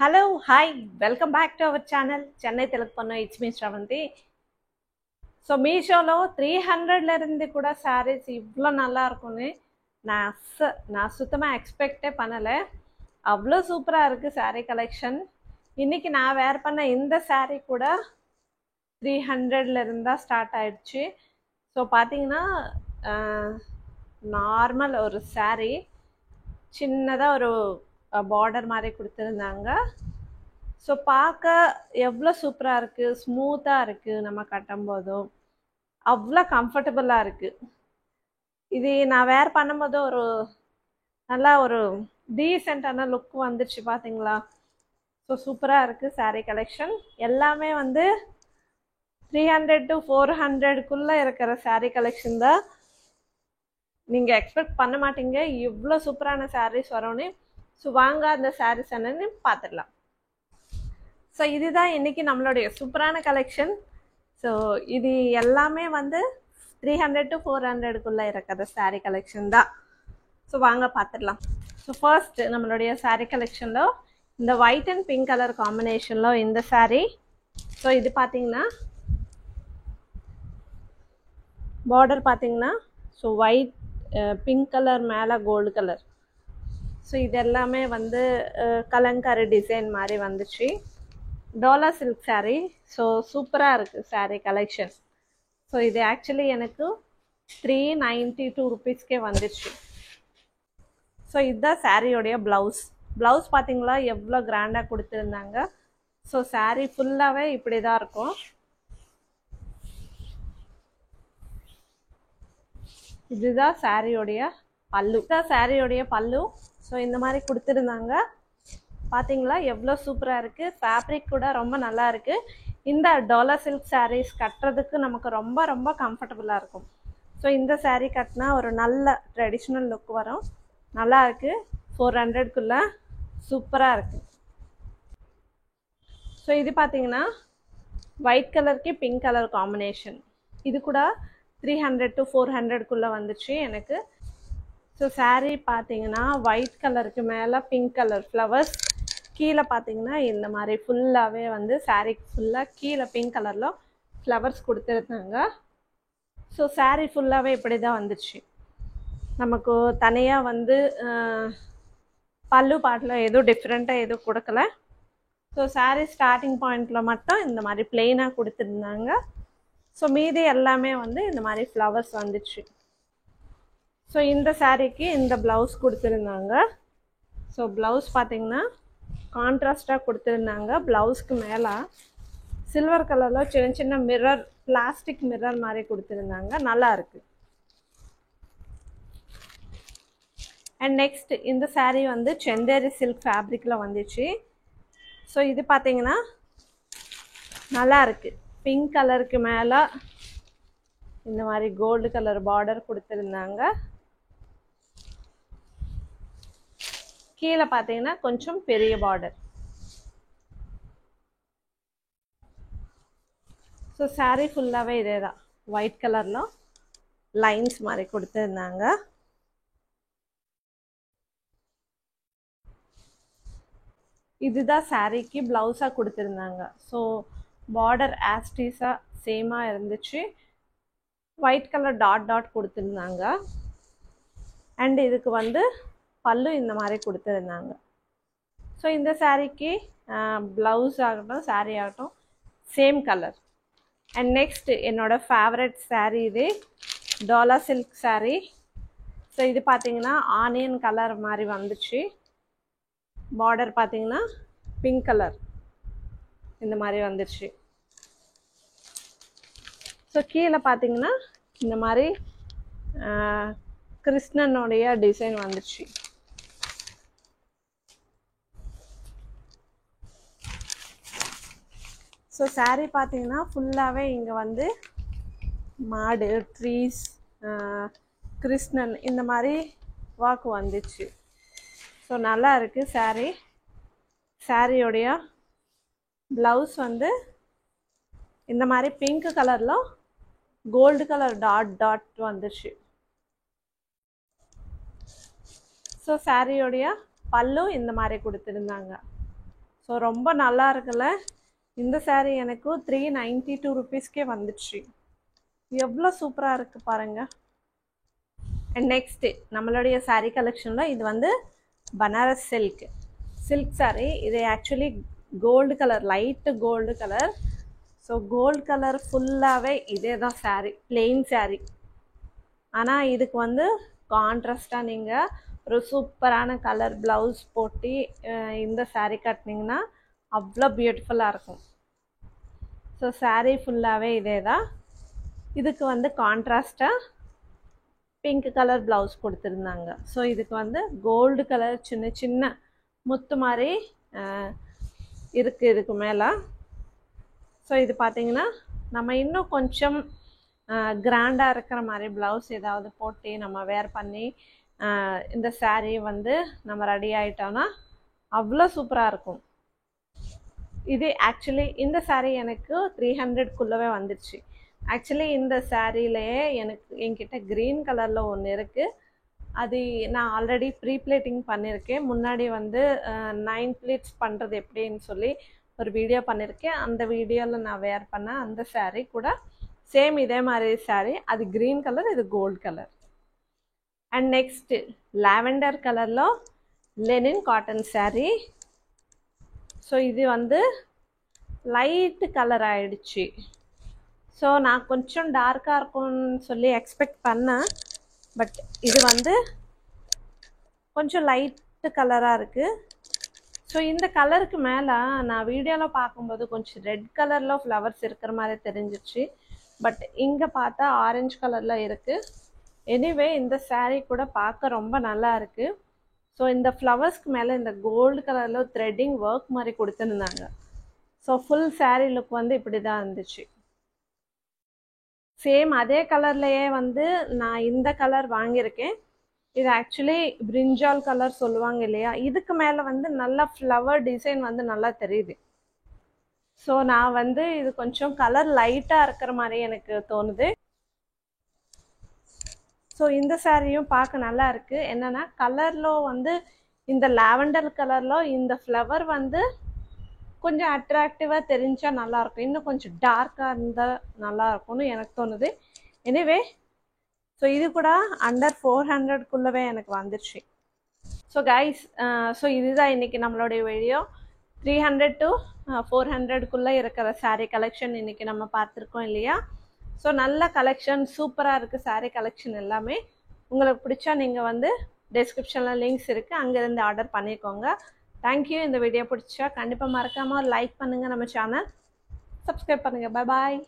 Hello, hi, welcome back to our channel. Chennai Telugu Pannu, it's me Shravanti. So மீஷோவில் 300ல இருந்து கூட சாரீஸ் இவ்வளோ நல்லா இருக்கும்னு நான் சுத்தமாக எக்ஸ்பெக்டே பண்ணலை. அவ்வளோ சூப்பராக இருக்குது சாரீ கலெக்ஷன். இன்றைக்கி நான் வேர் பண்ண இந்த சாரீ கூட 300ல இருந்தால் ஸ்டார்ட் ஆயிடுச்சு. ஸோ பார்த்தீங்கன்னா நார்மல் ஒரு சாரீ சின்னதாக ஒரு பார்டர் மாதிரி கொடுத்துருந்தாங்க. ஸோ பார்க்க எவ்வளோ சூப்பராக இருக்குது, ஸ்மூத்தாக இருக்குது, நம்ம கட்டும்போதும் அவ்வளோ கம்ஃபர்டபுளாக இருக்குது. இது நான் வேர் பண்ணும்போது ஒரு நல்லா ஒரு டீசெண்டான லுக் வந்துடுச்சு பார்த்தீங்களா. ஸோ சூப்பராக இருக்குது சாரீ கலெக்ஷன். எல்லாமே வந்து 300 to 400க்குள்ளே இருக்கிற சாரீ கலெக்ஷன் தான். நீங்கள் எக்ஸ்பெக்ட் பண்ண மாட்டீங்க இவ்வளோ சூப்பரான சாரீஸ் வரும்னு. ஸோ வாங்க அந்த சாரீஸ் என்னன்னு பார்த்துடலாம். ஸோ இதுதான் இன்றைக்கி நம்மளுடைய சூப்பரான கலெக்ஷன். ஸோ இது எல்லாமே வந்து 300 to 400க்குள்ளே இருக்கிற சாரீ கலெக்ஷன் தான். ஸோ வாங்க பார்த்துடலாம். ஸோ ஃபர்ஸ்ட் நம்மளுடைய சாரீ கலெக்ஷனில் இந்த ஒயிட் அண்ட் பிங்க் கலர் காம்பினேஷனில் இந்த சாரீ. ஸோ இது பார்த்தீங்கன்னா பார்டர் பார்த்தீங்கன்னா ஸோ ஒயிட் பிங்க் கலர் மேலே கோல்டு கலர். ஸோ இது எல்லாமே வந்து கலங்காரி டிசைன் மாதிரி வந்துச்சு. டோலா சில்க் சாரீ. ஸோ சூப்பராக இருக்குது சாரீ கலெக்ஷன். ஸோ இது ஆக்சுவலி எனக்கு 392 ருபீஸ்க்கே வந்துச்சு. ஸோ இதுதான் சாரியோடைய ப்ளவுஸ் பார்த்தீங்களா எவ்வளோ கிராண்டாக கொடுத்துருந்தாங்க. ஸோ சாரீ ஃபுல்லாகவே இப்படி தான் இருக்கும். இதுதான் சாரியோடைய பல்லு. ஸோ இந்த மாதிரி கொடுத்துருந்தாங்க பார்த்தீங்களா எவ்வளோ சூப்பராக இருக்குது. ஃபேப்ரிக் கூட ரொம்ப நல்லா இருக்குது. இந்த டோலா சில்க் சாரீஸ் கட்டுறதுக்கு நமக்கு ரொம்ப ரொம்ப கம்ஃபர்டபுளாக இருக்கும். ஸோ இந்த சாரீ கட்டினா ஒரு நல்ல ட்ரெடிஷ்னல் லுக் வரும். நல்லா இருக்குது. 400க்குள்ளே சூப்பராக இருக்குது. ஸோ இது பார்த்தீங்கன்னா ஒயிட் கலருக்கு பிங்க் கலர் காம்பினேஷன். இது கூட 300 to 400க்குள்ளே வந்துச்சு எனக்கு. ஸோ சாரீ பார்த்தீங்கன்னா ஒயிட் கலருக்கு மேலே பிங்க் கலர் ஃப்ளவர்ஸ், கீழே பார்த்தீங்கன்னா இந்த மாதிரி ஃபுல்லாகவே வந்து சாரீக்கு ஃபுல்லாக கீழே பிங்க் கலரில் ஃப்ளவர்ஸ் கொடுத்துருந்தாங்க. ஸோ சாரீ ஃபுல்லாகவே இப்படி தான் வந்துச்சு. நமக்கு தனியாக வந்து பல்லு பாட்டில் எதுவும் டிஃப்ரெண்ட்டாக எதுவும் கொடுக்கல. ஸோ சாரீ ஸ்டார்டிங் பாயிண்டில் மட்டும் இந்த மாதிரி பிளெயினாக கொடுத்துருந்தாங்க. ஸோ மீதி எல்லாமே வந்து இந்த மாதிரி ஃப்ளவர்ஸ் வந்துச்சு. ஸோ இந்த சாரீக்கு இந்த ப்ளவுஸ் கொடுத்துருந்தாங்க. ஸோ ப்ளவுஸ் பார்த்தீங்கன்னா கான்ட்ராஸ்டாக கொடுத்துருந்தாங்க. ப்ளவுஸ்க்கு மேலே சில்வர் கலரில் சின்ன சின்ன மிரர், பிளாஸ்டிக் மிரர் மாதிரி கொடுத்துருந்தாங்க. நல்லா இருக்குது. அண்ட் நெக்ஸ்ட் இந்த சாரீ வந்து செந்தேரி சில்க் ஃபேப்ரிக்கில் வந்துச்சு. ஸோ இது பார்த்தீங்கன்னா நல்லா இருக்குது. பிங்க் கலருக்கு மேலே இந்த மாதிரி கோல்டு கலர் பார்டர் கொடுத்துருந்தாங்க. கீழே பார்த்தீங்கன்னா கொஞ்சம் பெரிய பார்டர். ஸோ சாரீ ஃபுல்லாகவே இதே தான் ஒயிட் கலரில் லைன்ஸ் மாதிரி கொடுத்துருந்தாங்க. இதுதான் சாரீக்கு ப்ளவுஸாக கொடுத்துருந்தாங்க. ஸோ பார்டர் ஆஸ்டீஸாக சேமாக இருந்துச்சு. ஒயிட் கலர் டாட் கொடுத்துருந்தாங்க. அண்ட் இதுக்கு வந்து பல்லு இந்த மாதிரி கொடுத்துருந்தாங்க. ஸோ இந்த சாரீக்கு ப்ளவுஸ் ஆகட்டும் சாரீ ஆகட்டும் சேம் கலர். அண்ட் நெக்ஸ்ட் என்னோடய ஃபேவரட் சாரீ இது டோலா சில்க் சாரீ. ஸோ இது பார்த்தீங்கன்னா ஆனியன் கலர் மாதிரி வந்துச்சு. பார்டர் பார்த்தீங்கன்னா பிங்க் கலர் இந்த மாதிரி வந்துச்சு. ஸோ கீழே பார்த்தீங்கன்னா இந்த மாதிரி கிருஷ்ணனுடைய டிசைன் வந்துச்சு. ஸோ சாரீ பார்த்தீங்கன்னா ஃபுல்லாகவே இங்கே வந்து மாடு, ட்ரீஸ், கிருஷ்ணன் இந்த மாதிரி வாக்கு வந்துச்சு. ஸோ நல்லா இருக்குது சாரியோடைய ப்ளவுஸ் வந்து இந்த மாதிரி பிங்க் கலரில் கோல்டு கலர் டாட் வந்துச்சு. ஸோ சாரியோடைய பல்லு இந்த மாதிரி கொடுத்துருந்தாங்க. ஸோ ஸோ ரொம்ப நல்லா இருக்குல்ல. இந்த saree எனக்கு 392 ருபீஸ்க்கே வந்துடுச்சு. எவ்வளோ சூப்பராக இருக்குது பாருங்கள். அண்ட் நெக்ஸ்ட்டு நம்மளுடைய saree கலெக்ஷனில் இது வந்து பனாரஸ் சில்க் saree. இது actually gold colour, light gold colour. So gold colour ஃபுல்லாகவே இதே தான் saree, பிளெயின் saree. ஆனால் இதுக்கு வந்து கான்ட்ராஸ்டாக நீங்கள் ஒரு சூப்பரான கலர் ப்ளவுஸ் போட்டு இந்த saree கட்டினீங்கன்னா அவ்வளோ பியூட்டிஃபுல்லாக இருக்கும். ஸோ saree ஃபுல்லாகவே இதே தான். இதுக்கு வந்து கான்ட்ராஸ்டாக பிங்க் கலர் ப்ளவுஸ் கொடுத்துருந்தாங்க. ஸோ இதுக்கு வந்து கோல்டு கலர் சின்ன சின்ன முத்து மாதிரி இருக்குது இதுக்கு மேலே. ஸோ இது பார்த்திங்கன்னா நம்ம இன்னும் கொஞ்சம் கிராண்டாக இருக்கிற மாதிரி ப்ளவுஸ் ஏதாவது போட்டு நம்ம வேர் பண்ணி இந்த saree வந்து நம்ம ரெடி ஆகிட்டோன்னா அவ்வளோ சூப்பராக இருக்கும். இது ஆக்சுவலி இந்த saree எனக்கு 300க்குள்ளவே வந்துடுச்சு. ஆக்சுவலி இந்த சாரீலையே என்கிட்ட க்ரீன் கலரில் ஒன்று இருக்குது. அது நான் ஆல்ரெடி ப்ரீ பிளேட்டிங் பண்ணியிருக்கேன். முன்னாடி வந்து 9 பிளேட்ஸ் பண்ணுறது எப்படின்னு சொல்லி ஒரு வீடியோ பண்ணியிருக்கேன். அந்த வீடியோவில் நான் வேர் பண்ண அந்த saree கூட சேம் இதே மாதிரி saree. அது க்ரீன் கலர், இது gold colour. And next lavender கலரில் லெனின் காட்டன் saree. ஸோ இது வந்து லைட்டு கலர் ஆகிடுச்சு. ஸோ நான் கொஞ்சம் டார்க்காக இருக்கும்னு சொல்லி எக்ஸ்பெக்ட் பண்ணேன். பட் இது வந்து கொஞ்சம் லைட்டு கலராக இருக்குது. ஸோ இந்த கலருக்கு மேலே நான் வீடியோவில் பார்க்கும்போது கொஞ்சம் ரெட் கலரில் ஃப்ளவர்ஸ் இருக்கிற மாதிரி தெரிஞ்சிச்சு. பட் இங்கே பார்த்தா ஆரஞ்சு கலரில் இருக்குது. எனிவே இந்த saree கூட பார்க்க ரொம்ப நல்லா இருக்குது. ஸோ இந்த ஃப்ளவர்ஸ்க்கு மேலே இந்த கோல்டு கலரில் த்ரெட்டிங் ஒர்க் மாதிரி கொடுத்துருந்தாங்க. ஸோ ஃபுல் saree லுக் வந்து இப்படி தான் இருந்துச்சு. சேம் அதே கலர்லையே வந்து நான் இந்த கலர் வாங்கியிருக்கேன். இது ஆக்சுவலி பிரிஞ்சால் கலர் சொல்லுவாங்க இல்லையா, இதுக்கு மேலே வந்து நல்லா ஃப்ளவர் டிசைன் வந்து நல்லா தெரியுது. ஸோ நான் வந்து இது கொஞ்சம் கலர் லைட்டாக இருக்கிற மாதிரி எனக்கு தோணுது. ஸோ இந்த சாரியும் பார்க்க நல்லா இருக்குது. என்னென்னா கலரில் வந்து இந்த லாவெண்டர் கலரில் இந்த ஃப்ளவர் வந்து கொஞ்சம் அட்ராக்டிவாக தெரிஞ்சால் நல்லாயிருக்கும். இன்னும் கொஞ்சம் டார்க்காக இருந்தால் நல்லாயிருக்கும்னு எனக்கு தோணுது. எனிவே ஸோ இது கூட அண்டர் 400க்குள்ளவே எனக்கு வந்துடுச்சு. ஸோ கைஸ், ஸோ இதுதான் இன்றைக்கி நம்மளுடைய வீடியோ. 300 to 400க்குள்ளே இருக்கிற saree கலெக்ஷன் இன்றைக்கி நம்ம பார்த்துருக்கோம் இல்லையா. ஸோ நல்ல கலெக்ஷன், சூப்பராக இருக்குது saree கலெக்ஷன் எல்லாமே. உங்களுக்கு பிடிச்சா நீங்கள் வந்து டிஸ்கிரிப்ஷனில் லிங்க்ஸ் இருக்குது, அங்கேருந்து ஆர்டர் பண்ணிக்கோங்க. தேங்க்யூ. இந்த வீடியோ பிடிச்சா கண்டிப்பாக மறக்காமல் லைக் பண்ணுங்கள், நம்ம சேனல் சப்ஸ்கிரைப் பண்ணுங்கள். Bye bye.